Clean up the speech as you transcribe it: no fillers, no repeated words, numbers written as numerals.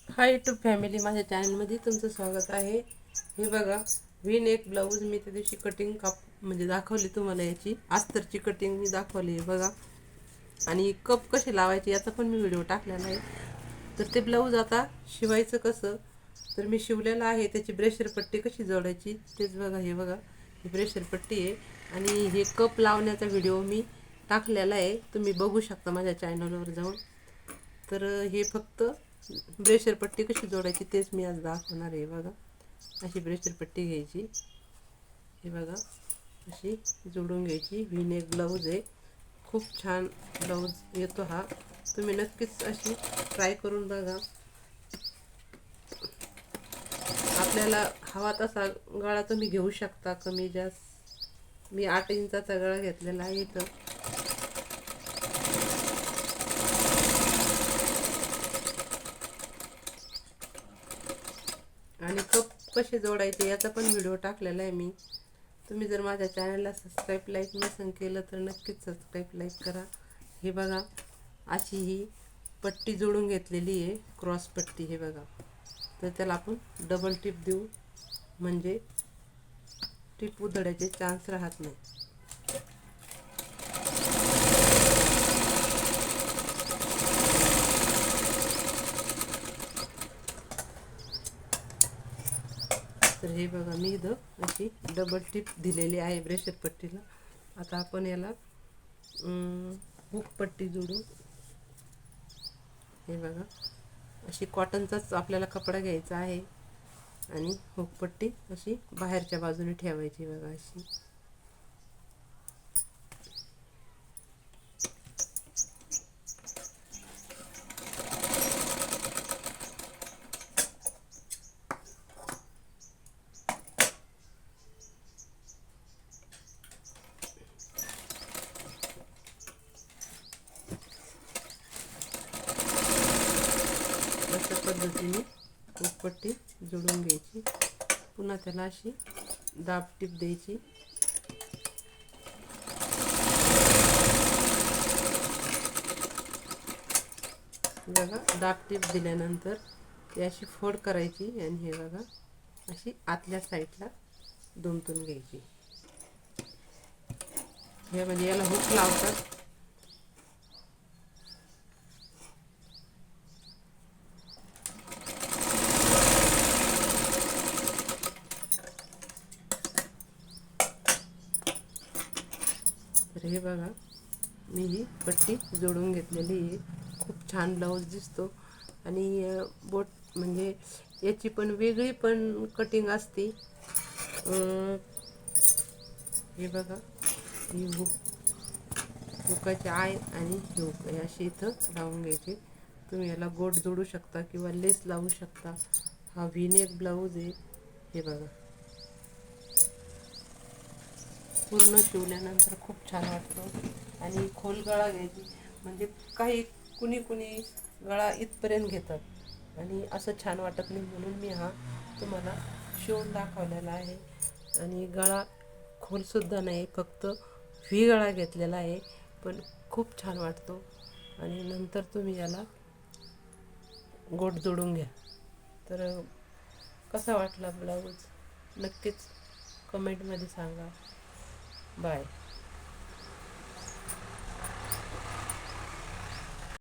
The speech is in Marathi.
हाय यूट्यूब फॅमिली, माझ्या चॅनलमध्ये तुमचं स्वागत आहे. हे बघा, व्ही नेक ब्लाऊज मी त्या दिवशी कटिंग म्हणजे दाखवली तुम्हाला. याची अस्तरची कटिंग मी दाखवली बघा. आणि कप कसे लावायचे याचा पण मी व्हिडिओ टाकलेला आहे. तर ते ब्लाऊज आता शिवायचं कसं, तर मी शिवलेलं आहे. त्याची ब्रेशर पट्टी कशी जोडायची तेच बघा. हे बघा, ही ब्रेशर पट्टी आहे आणि हे कप लावण्याचा व्हिडिओ मी टाकलेला आहे, तुम्ही बघू शकता माझ्या चॅनलवर जाऊन. तर हे फक्त ब्रेशर पट्टी कशी जोडायची तेच मी आज दाखवणार आहे. बघा, अशी ब्रेशर पट्टी घ्यायची. हे बघा, अशी जोडून घ्यायची. व्ही नेक ब्लाऊज आहे, खूप छान ब्लाऊज येतो हा. तुम्ही नक्कीच अशी ट्राय करून बघा. आपल्याला हवा तसा गळा तुम्ही घेऊ शकता, कमी जास्त. मी 8 इंचाचा गळा घेतलेला आहे इथं. आणि कप कसे जोडायचे याचा पण व्हिडिओ टाकलेला आहे मी. तुम्ही जर माझ्या चॅनलला सबस्क्राईब लाईक नसेल केलं तर नक्कीच सबस्क्राईब लाईक करा. हे बघा, अशी ही पट्टी जोडून घेतलेली आहे, क्रॉस पट्टी. हे बघा, तर त्याला आपण डबल टिप देऊ, म्हणजे टिप उधळायचे चान्स राहत नाही. तर हे बघा, मी इथं अशी डबल टिप दिलेली आहे ब्रेशर पट्टीला. आता आपण याला हुक पट्टी जोडू. हे बघा, अशी कॉटनचाच आपल्याला कपडा घ्यायचा आहे आणि हुकपट्टी अशी बाहेरच्या बाजूने ठेवायची. बघा, अशी. अशा पद्धतीने हुकपट्टी जोडून घ्यायची. पुन्हा त्याला अशी दाब टीप द्यायची. बघा, दाब टीप दिल्यानंतर ती अशी फोल्ड करायची आणि हे बघा, अशी आतल्या साईडला दुमटून घ्यायची. हे म्हणजे याला हुक लावतात. तर हे बघा, मी ही पट्टी जोडून घेतलेली आहे. खूप छान ब्लाऊज दिसतो. आणि बोट म्हणजे याची पण वेगळी पण कटिंग असते. हे बघा, ही हुकाची आय आणि ही हुक अशी इथं लावून घ्यायची. तुम्ही याला गोट जोडू शकता किंवा लेस लावू शकता. हा व्ही नेक ब्लाऊज आहे. हे बघा, पूर्ण शिवल्यानंतर खूप छान वाटतं. आणि खोल गळा घ्यायची, म्हणजे काही कुणी गळा इथपर्यंत घेतात आणि असं छान वाटत नाही, म्हणून मी हा तुम्हाला शिवून दाखवलेला आहे. आणि गळा खोलसुद्धा नाही, फक्त व्ही गळा घेतलेला आहे, पण खूप छान वाटतो. आणि नंतर तुम्ही याला गोट जोडून घ्या. तर कसा वाटला ब्लाऊज नक्कीच कमेंटमध्ये सांगा. बाय.